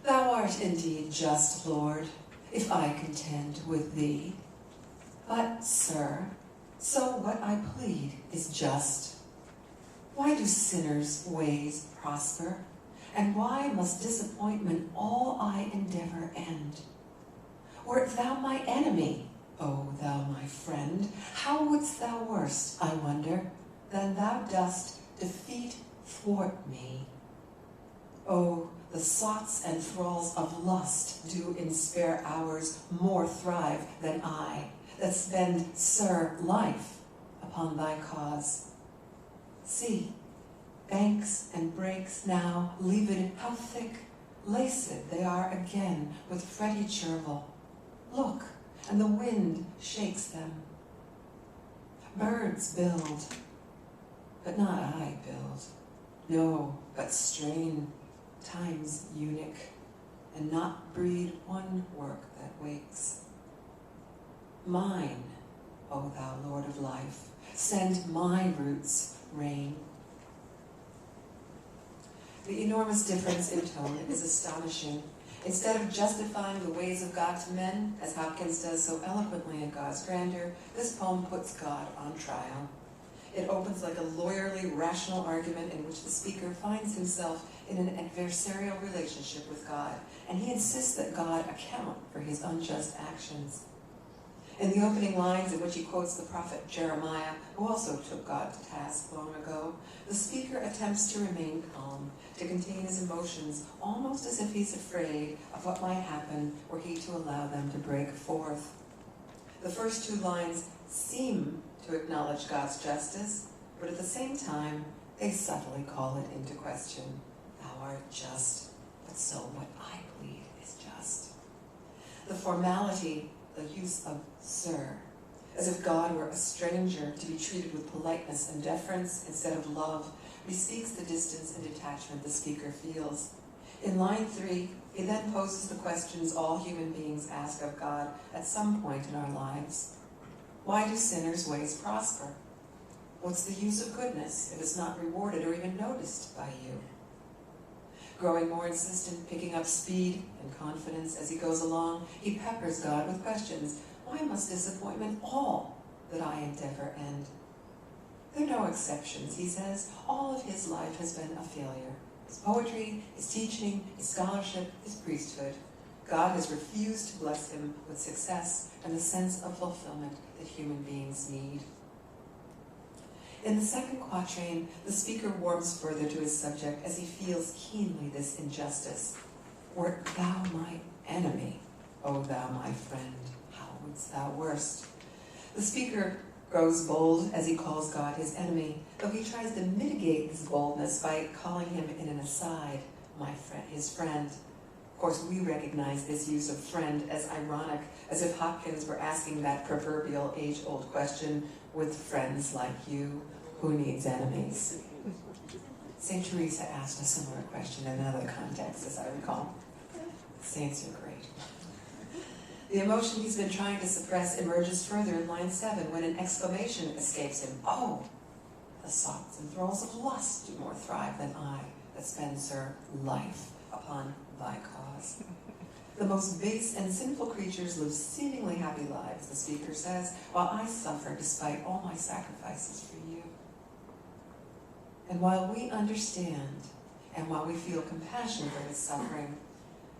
Thou art indeed just, Lord, if I contend with thee. But, sir, so what I plead is just. Why do sinners' ways prosper? And why must disappointment all I endeavor end? Wert thou my enemy, O thou my friend, how wouldst thou worst, I wonder, than thou dost defeat thwart me? Oh, the sots and thralls of lust do in spare hours more thrive than I, that spend, sir, life upon thy cause. See, banks and breaks now, leaved how thick, laced they are again with fretty chervil. Look, and the wind shakes them. Birds build, but not I build. No, but strain time's eunuch, and not breed one work that wakes. Mine, O thou Lord of life, send my roots rain. The enormous difference in tone is astonishing. Instead of justifying the ways of God to men, as Hopkins does so eloquently in God's Grandeur, this poem puts God on trial. It opens like a lawyerly, rational argument in which the speaker finds himself in an adversarial relationship with God, and he insists that God account for his unjust actions. In the opening lines in which he quotes the prophet Jeremiah, who also took God to task long ago, the speaker attempts to remain calm, to contain his emotions, almost as if he's afraid of what might happen were he to allow them to break forth. The first two lines seem to acknowledge God's justice, but at the same time, they subtly call it into question. Thou art just, but so what I plead is just. The formality, the use of sir, as if God were a stranger to be treated with politeness and deference instead of love, bespeaks the distance and detachment the speaker feels. In line 3, he then poses the questions all human beings ask of God at some point in our lives. Why do sinners' ways prosper? What's the use of goodness if it's not rewarded or even noticed by you? Growing more insistent, picking up speed and confidence as he goes along, he peppers God with questions. Why must disappointment all that I endeavor end? There are no exceptions, he says. All of his life has been a failure. His poetry, his teaching, his scholarship, his priesthood. God has refused to bless him with success and the sense of fulfillment that human beings need. In the second quatrain, the speaker warms further to his subject as he feels keenly this injustice. Wert thou my enemy, O thou my friend, how wouldst thou worst? The speaker grows bold as he calls God his enemy, though he tries to mitigate his boldness by calling him in an aside, my friend, his friend. Of course, we recognize this use of friend as ironic, as if Hopkins were asking that proverbial age-old question, with friends like you, who needs enemies? St. Teresa asked a similar question in another context, as I recall. Saints are great. The emotion he's been trying to suppress emerges further in line 7 when an exclamation escapes him. Oh, the sobs and thrills of lust do more thrive than I that spends her life upon thy cause. The most base and sinful creatures live seemingly happy lives, the speaker says, while I suffer despite all my sacrifices for you. And while we understand, and while we feel compassion for his suffering,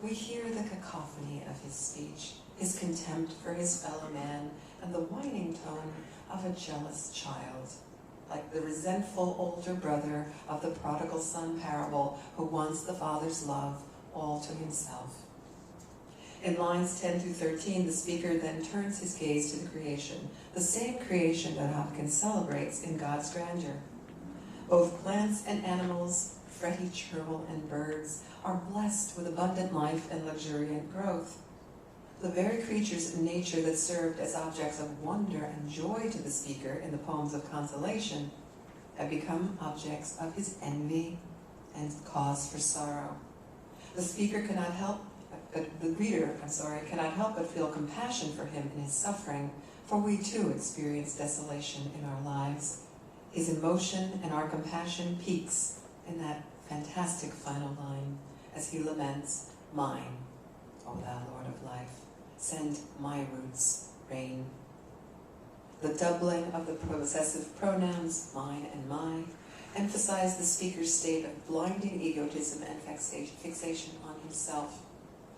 we hear the cacophony of his speech, his contempt for his fellow man, and the whining tone of a jealous child, like the resentful older brother of the prodigal son parable who wants the father's love all to himself. In lines 10 through 13, the speaker then turns his gaze to the creation, the same creation that Hopkins celebrates in God's grandeur. Both plants and animals, fretty churl and birds, are blessed with abundant life and luxuriant growth. The very creatures in nature that served as objects of wonder and joy to the speaker in the poems of consolation have become objects of his envy and cause for sorrow. The reader cannot help but feel compassion for him in his suffering, for we too experience desolation in our lives. His emotion and our compassion peaks in that fantastic final line as he laments, mine, O thou Lord of life, send my roots rain. The doubling of the possessive pronouns, mine and my, emphasize the speaker's state of blinding egotism and fixation on himself.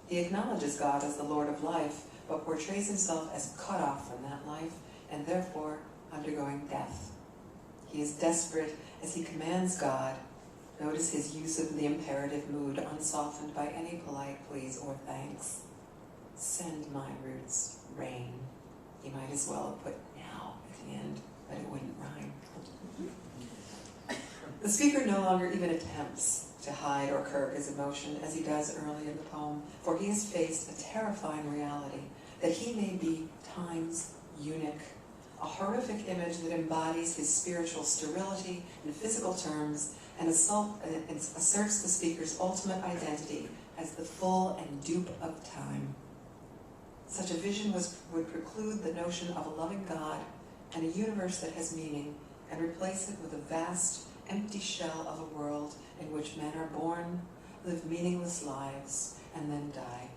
He acknowledges God as the Lord of life, but portrays himself as cut off from that life and therefore undergoing death. He is desperate as he commands God. Notice his use of the imperative mood, unsoftened by any polite please or thanks. Send my roots rain. He might as well have put now at the end, but it wouldn't rhyme. The speaker no longer even attempts to hide or curb his emotion as he does early in the poem, for he has faced a terrifying reality that he may be time's eunuch, a horrific image that embodies his spiritual sterility in physical terms and asserts the speaker's ultimate identity as the full and dupe of time. Such a vision would preclude the notion of a loving God and a universe that has meaning, and replace it with a vast, empty shell of a world in which men are born, live meaningless lives, and then die.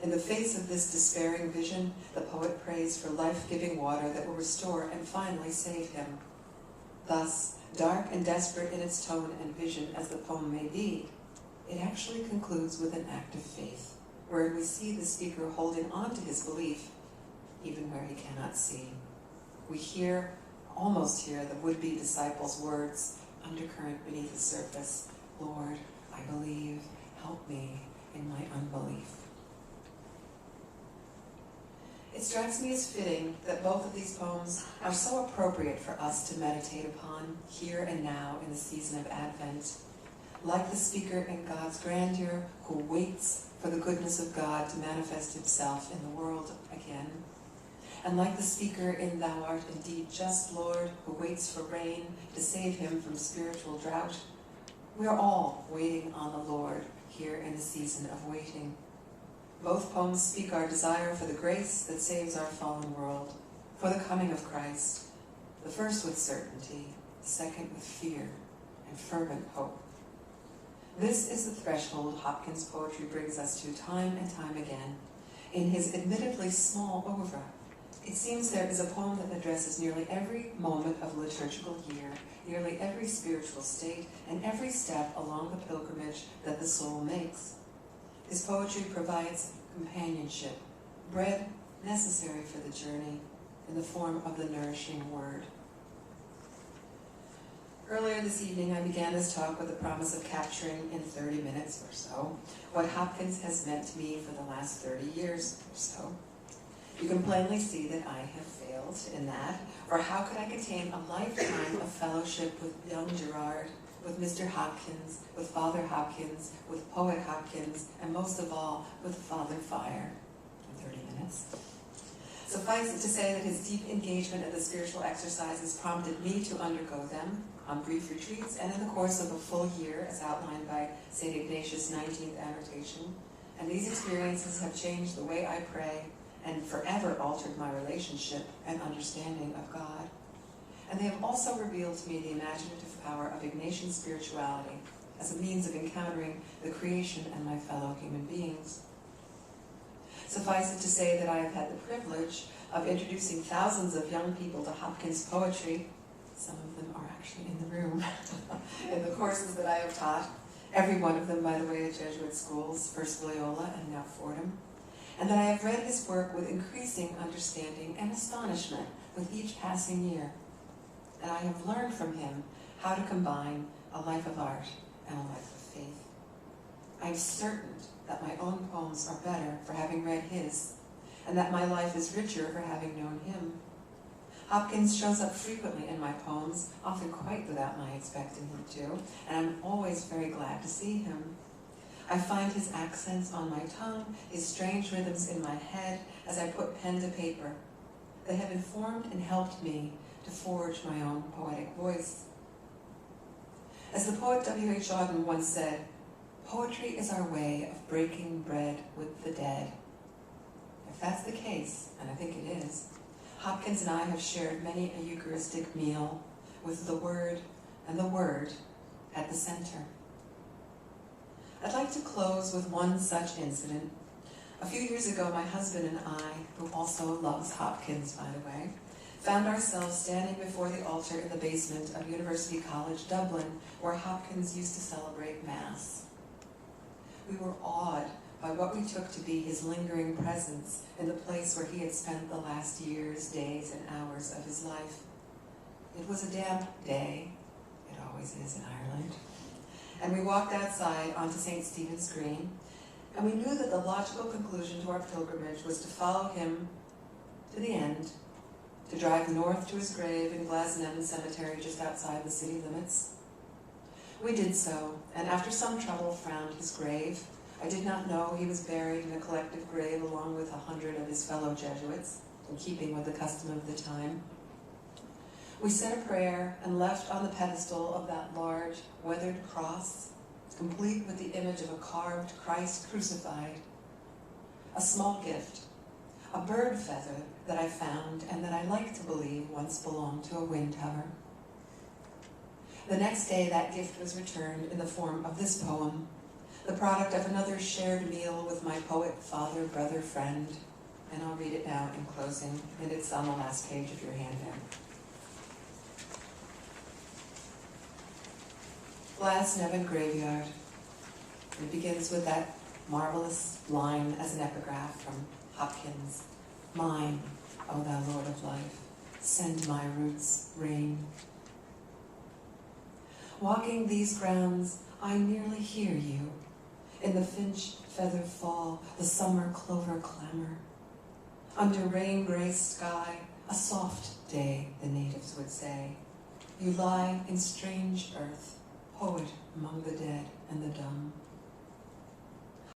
In the face of this despairing vision, the poet prays for life-giving water that will restore and finally save him. Thus, dark and desperate in its tone and vision as the poem may be, it actually concludes with an act of faith, where we see the speaker holding on to his belief, even where he cannot see. We almost hear the would-be disciples' words, undercurrent beneath the surface, Lord, I believe, help me in my unbelief. It strikes me as fitting that both of these poems are so appropriate for us to meditate upon here and now in the season of Advent. Like the speaker in God's grandeur, who waits for the goodness of God to manifest himself in the world again. And like the speaker in Thou art indeed just, Lord, who waits for rain to save him from spiritual drought, we are all waiting on the Lord here in the season of waiting. Both poems speak our desire for the grace that saves our fallen world, for the coming of Christ, the first with certainty, the second with fear and fervent hope. This is the threshold Hopkins' poetry brings us to time and time again. In his admittedly small oeuvre, it seems there is a poem that addresses nearly every moment of liturgical year, nearly every spiritual state, and every step along the pilgrimage that the soul makes. His poetry provides companionship, bread necessary for the journey, in the form of the nourishing word. Earlier this evening, I began this talk with the promise of capturing in 30 minutes or so what Hopkins has meant to me for the last 30 years or so. You can plainly see that I have failed in that, for how could I contain a lifetime of fellowship with young Gerard, with Mr. Hopkins, with Father Hopkins, with Poet Hopkins, and most of all, with Father Fire in 30 minutes. Suffice it to say that his deep engagement in the spiritual exercises prompted me to undergo them on brief retreats and in the course of a full year, as outlined by St. Ignatius' 19th annotation. And these experiences have changed the way I pray and forever altered my relationship and understanding of God. And they have also revealed to me the imaginative power of Ignatian spirituality as a means of encountering the creation and my fellow human beings. Suffice it to say that I have had the privilege of introducing thousands of young people to Hopkins poetry. Some of them are actually in the room in the courses that I have taught. Every one of them, by the way, at Jesuit schools, first Loyola and now Fordham. And that I have read his work with increasing understanding and astonishment with each passing year. And I have learned from him how to combine a life of art and a life of faith. I am certain that my own poems are better for having read his, and that my life is richer for having known him. Hopkins shows up frequently in my poems, often quite without my expecting him to, and I'm always very glad to see him. I find his accents on my tongue, his strange rhythms in my head as I put pen to paper. They have informed and helped me to forge my own poetic voice. As the poet W.H. Auden once said, "Poetry is our way of breaking bread with the dead." If that's the case, and I think it is, Hopkins and I have shared many a Eucharistic meal with the Word and the Word at the center. I'd like to close with one such incident. A few years ago, my husband and I, who also loves Hopkins, by the way, found ourselves standing before the altar in the basement of University College, Dublin, where Hopkins used to celebrate Mass. We were awed by what we took to be his lingering presence in the place where he had spent the last years, days, and hours of his life. It was a damp day. It always is in Ireland. And we walked outside onto St. Stephen's Green, and we knew that the logical conclusion to our pilgrimage was to follow him to the end, to drive north to his grave in Glasnevin Cemetery just outside the city limits. We did so, and after some trouble found his grave. I did not know he was buried in a collective grave along with 100 of his fellow Jesuits, in keeping with the custom of the time. We said a prayer and left on the pedestal of that large, weathered cross, complete with the image of a carved Christ crucified, a small gift, a bird feather that I found and that I like to believe once belonged to a windhover. The next day, that gift was returned in the form of this poem, the product of another shared meal with my poet, father, brother, friend, and I'll read it now in closing, and it's on the last page of your handout. Glasnevin Graveyard. It begins with that marvelous line as an epigraph from Hopkins. "Mine, O thou Lord of life, send my roots rain." Walking these grounds, I nearly hear you. In the finch feather fall, the summer clover clamor. Under rain-graced sky, a soft day, the natives would say. You lie in strange earth, poet among the dead and the dumb.